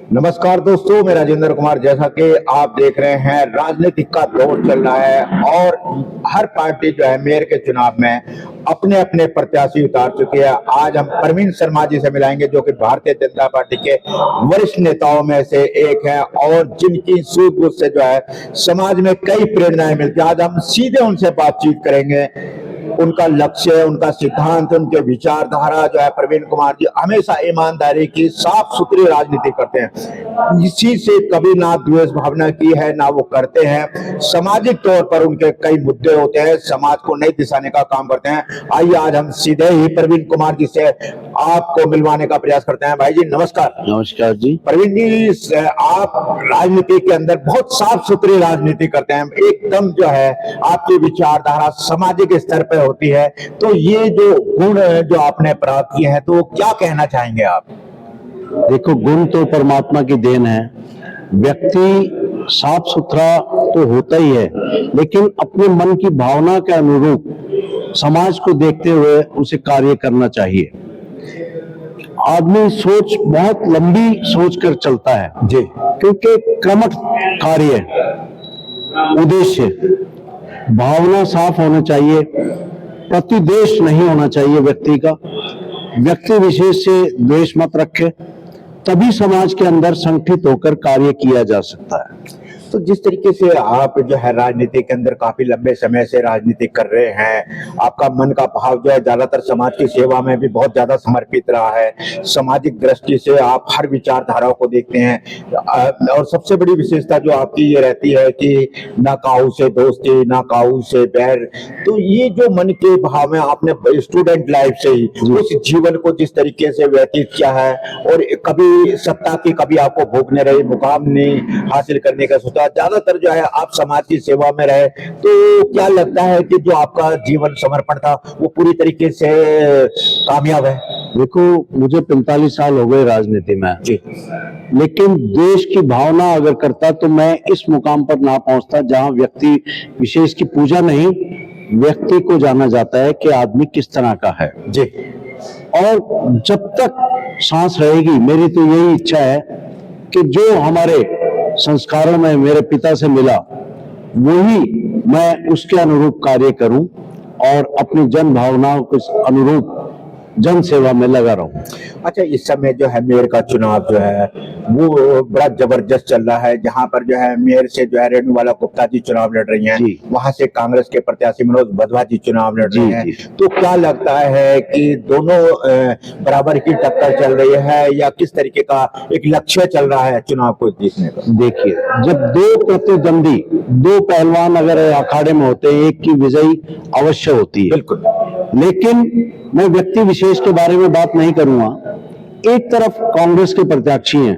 नमस्कार दोस्तों, मैं राजेंद्र कुमार। जैसा कि आप देख रहे हैं, राजनीतिक का दौर चल रहा है और हर पार्टी जो है मेयर के चुनाव में अपने अपने प्रत्याशी उतार चुकी है। आज हम परवीन शर्मा जी से मिलाएंगे, जो कि भारतीय जनता पार्टी के वरिष्ठ नेताओं में से एक है और जिनकी सूझबूझ से जो है समाज में कई प्रेरणाएं मिलती है। आज हम सीधे उनसे बातचीत करेंगे। उनका लक्ष्य, उनका सिद्धांत, उनके विचारधारा जो है, प्रवीण कुमार जी हमेशा ईमानदारी की, साफ सुथरी राजनीति करते हैं। इसी से कभी ना द्वेष भावना की है ना वो करते हैं। सामाजिक तौर पर उनके कई मुद्दे होते हैं, समाज को नई दिशा देने का काम करते हैं। आइए आज हम सीधे ही प्रवीण कुमार जी से आपको मिलवाने का प्रयास करते हैं। भाई जी नमस्कार। नमस्कार जी। प्रवीण जी, आप राजनीति के अंदर बहुत साफ सुथरी राजनीति करते हैं, एकदम जो है आपकी विचारधारा सामाजिक स्तर पर होती है। तो ये जो गुण जो आपने प्राप्त किए हैं, तो क्या कहना चाहेंगे आप? देखो, गुण तो परमात्मा की देन है। व्यक्ति साफ सुथरा तो होता ही है, लेकिन अपने मन की भावना के अनुरूप समाज को देखते हुए उसे कार्य करना चाहिए। आदमी सोच बहुत लंबी सोच कर चलता है जी, क्योंकि क्रमश कार्य, उद्देश्य, भावना साफ होना चाहिए। प्रतिद्वेष नहीं होना चाहिए व्यक्ति का। व्यक्ति विशेष से द्वेष मत रखे, तभी समाज के अंदर संगठित होकर कार्य किया जा सकता है। तो जिस तरीके से आप जो है राजनीति के अंदर काफी लंबे समय से राजनीति कर रहे हैं, आपका मन का भाव जो है ज्यादातर समाज की सेवा में भी बहुत ज्यादा समर्पित रहा है। सामाजिक दृष्टि से आप हर विचारधाराओं को देखते हैं और सबसे बड़ी विशेषता जो आपकी ये रहती है कि ना काऊ से दोस्ती, ना काऊ से बैर। तो ये जो मन के भाव में आपने स्टूडेंट लाइफ से ही उस जीवन को जिस तरीके से व्यतीत किया है, और कभी सत्ता की, कभी आपको भूख नहीं रही, मुकाम नहीं हासिल करने का सोचा, ज्यादातर जो है आप समाज की सेवा में रहे। तो क्या लगता है कि जो आपका जीवन समर्पण था वो पूरी तरीके से कामयाब है? देखो, मुझे 45 साल हो गए राजनीति में जी, लेकिन देश की भावना अगर करता तो मैं इस मुकाम पर ना पहुंचता जहां व्यक्ति विशेष की पूजा नहीं, व्यक्ति को जाना जाता है कि आदमी किस तरह का है। जी, और जब तक सांस रहेगी, मेरी तो यही इच्छा है कि जो हमारे संस्कारों में मेरे पिता से मिला, वही मैं उसके अनुरूप कार्य करूं और अपनी जन भावनाओं के अनुरूप जन सेवा में लगा रहूं। अच्छा, इस समय जो है मेयर का चुनाव जो है वो बड़ा जबरदस्त चल रहा है, जहां पर जो है मेयर से जो है रेणुबाला गुप्ता जी चुनाव लड़ रही हैं, वहां से कांग्रेस के प्रत्याशी मनोज भदवा जी चुनाव लड़ रहे हैं। तो क्या लगता है कि दोनों बराबर की टक्कर चल रही है, या किस तरीके का एक लक्ष्य चल रहा है चुनाव को जीतने का? देखिए, जब दो प्रतिद्वंदी, दो पहलवान अगर अखाड़े में होते हैं, एक की विजयी अवश्य होती है। बिल्कुल, लेकिन मैं व्यक्ति विशेष के बारे में बात नहीं करूंगा। एक तरफ कांग्रेस के प्रत्याशी हैं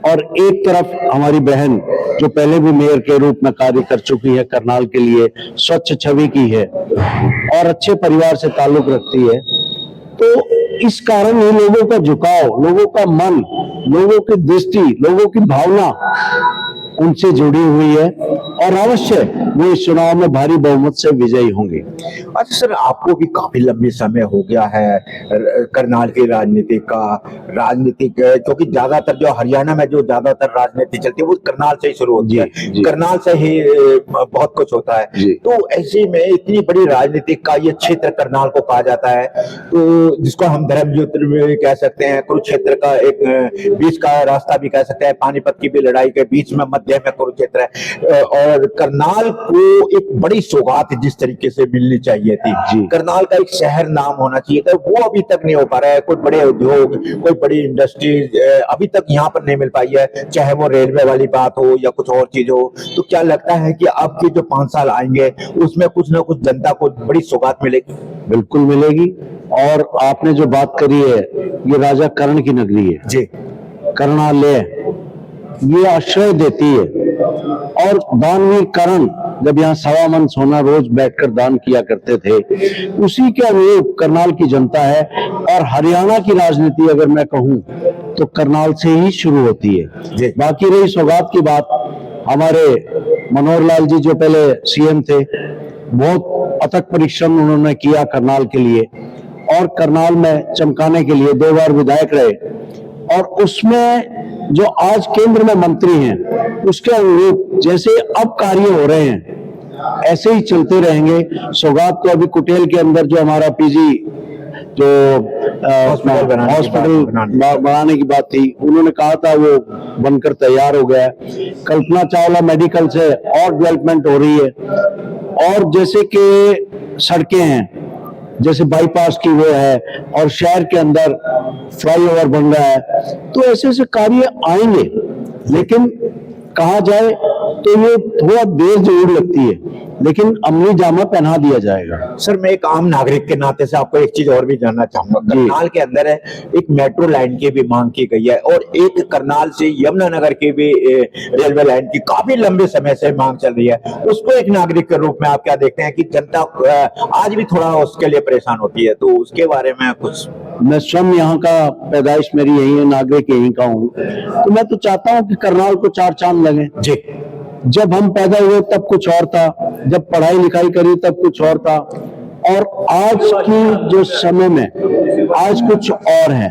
और एक तरफ हमारी बहन जो पहले भी मेयर के रूप में कार्य कर चुकी है, करनाल के लिए स्वच्छ छवि की है और अच्छे परिवार से ताल्लुक रखती है। तो इस कारण ही लोगों का झुकाव, लोगों का मन, लोगों की दृष्टि, लोगों की भावना उनसे जुड़ी हुई है और अवश्य वो इस चुनाव में भारी बहुमत से विजयी होंगे। अच्छा सर, आपको भी काफी लंबी समय हो गया है करनाल की राजनीति क्योंकि ज्यादातर जो हरियाणा में जो ज्यादातर राजनीति चलती है वो करनाल से ही शुरू होती है, करनाल से ही बहुत कुछ होता है। तो ऐसे में इतनी बड़ी राजनीति का ये क्षेत्र करनाल को कहा जाता है, तो जिसको हम धर्मयुद्ध भी कह सकते हैं, कुरुक्षेत्र का एक बीच का रास्ता भी कह सकते हैं, पानीपत की भी लड़ाई के बीच में मध्य में कुरुक्षेत्र है। और करनाल को एक बड़ी सौगात जिस तरीके से मिलनी चाहिए थी, करनाल का एक शहर नाम होना चाहिए था, वो अभी तक नहीं हो पा रहा है। कोई बड़े उद्योग, कोई बड़ी इंडस्ट्री अभी तक यहाँ पर नहीं मिल पाई है, चाहे वो रेलवे वाली बात हो या कुछ और चीज हो। तो क्या लगता है कि अब के जो 5 साल आएंगे उसमें कुछ ना कुछ जनता को बड़ी सौगात मिलेगी? बिल्कुल मिलेगी। और आपने जो बात करी है, ये राजा कर्ण की नगरी है जी, कर्णालय, ये आश्रय देती है। और दानवीर कर्ण जब यहाँ 1.25 मन सोना रोज बैठकर दान किया करते थे, उसी के अनुरूप करनाल की जनता है। और हरियाणा की राजनीति अगर मैं कहूँ तो करनाल से ही शुरू होती है। बाकी रही सौगात की बात, हमारे मनोहर लाल जी जो पहले सीएम थे, बहुत अथक परिश्रम उन्होंने किया करनाल के लिए और करनाल में चमकाने के लिए 2 बार विधायक रहे। और उसमें जो आज केंद्र में मंत्री हैं उसके अनुरूप जैसे अब कार्य हो रहे हैं ऐसे ही चलते रहेंगे। सौगात को अभी कुटेल के अंदर जो हमारा पीजी जो हॉस्पिटल बनाने की बात थी, उन्होंने कहा था वो बनकर तैयार हो गया है। कल्पना चावला मेडिकल से और डेवलपमेंट हो रही है। और जैसे कि सड़कें हैं, जैसे बाईपास की वो है, और शहर के अंदर फ्लाईओवर बन रहा है, तो ऐसे ऐसे कार्य आएंगे। लेकिन कहा जाए तो ये थोड़ा देर जरूर लगती है, लेकिन अमली जामा पहना दिया जाएगा। सर, मैं एक आम नागरिक के नाते से आपको एक चीज और भी जानना चाहूंगा। करनाल के अंदर है एक मेट्रो लाइन की भी मांग की गई है, और एक करनाल से यमुनानगर की भी रेलवे लाइन की काफी लंबे समय से मांग चल रही है। उसको एक नागरिक के रूप में आप क्या देखते हैं कि जनता आज भी थोड़ा उसके लिए परेशान होती है, तो उसके बारे में कुछ? मैं स्वयं यहाँ का, पैदाइश मेरी यही है, नागरिक यहीं का हूँ, तो मैं तो चाहता हूँ कि करनाल को चार चांद लगे जी। जब हम पैदा हुए तब कुछ और था, जब पढ़ाई लिखाई करी तब कुछ और था, और आज की जो समय में आज कुछ और है।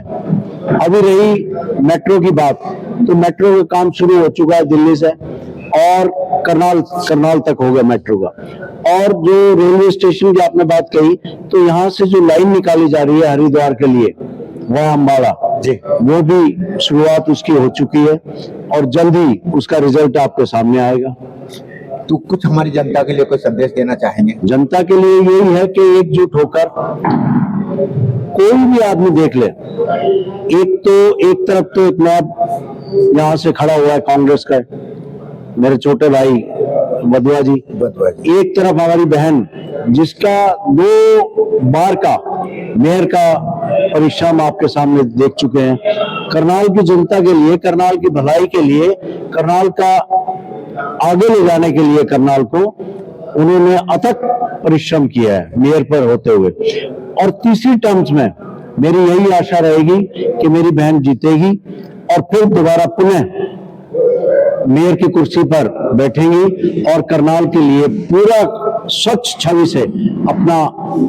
अभी रही मेट्रो की बात, तो मेट्रो का काम शुरू हो चुका है दिल्ली से, और करनाल तक हो गया मेट्रो का। और जो रेलवे स्टेशन की आपने बात कही, तो यहाँ से जो लाइन निकाली जा रही है हरिद्वार के लिए, वह अम्बाला जी, वो भी शुरुआत उसकी हो चुकी है, और जल्द ही उसका रिजल्ट आपके सामने आएगा। तो कुछ हमारी जनता के लिए कोई संदेश देना चाहेंगे? जनता के लिए यही है कि एकजुट होकर कोई भी आदमी देख ले। एक तरफ तो इतना यहाँ से खड़ा हुआ है कांग्रेस का मेरे छोटे भाई वधवा जी, एक तरफ हमारी बहन जिसका 2 बार का मेयर का परिश्रम आपके सामने देख चुके हैं। करनाल की जनता के लिए, करनाल की भलाई के लिए, करनाल का आगे ले जाने के लिए करनाल को उन्होंने अथक परिश्रम किया है मेयर पर होते हुए। और तीसरी टर्म्स में मेरी यही आशा रहेगी कि मेरी बहन जीतेगी और फिर दोबारा पुनः मेयर की कुर्सी पर बैठेंगी, और करनाल के लिए पूरा स्वच्छ छवि से, अपना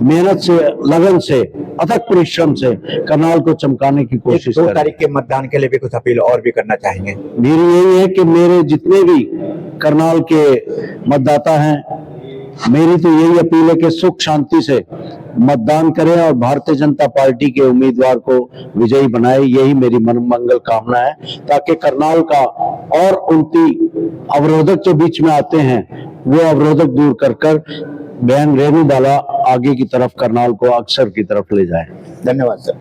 मेहनत से, लगन से, अथक परिश्रम से करनाल को चमकाने की कोशिश करें। 2 तारीख के मतदान के लिए भी कुछ अपील और भी करना चाहेंगे? मेरी यही है कि मेरे जितने भी करनाल के मतदाता हैं, मेरी तो यही अपील है कि सुख शांति से मतदान करें और भारतीय जनता पार्टी के उम्मीदवार को विजयी बनाए। यही मेरी मनोमंगल कामना है, ताकि करनाल का और उनकी अवरोधक जो बीच में आते हैं वो अवरोधक दूर कर बहन रेणु बाला आगे की तरफ करनाल को अक्सर की तरफ ले जाए। धन्यवाद सर।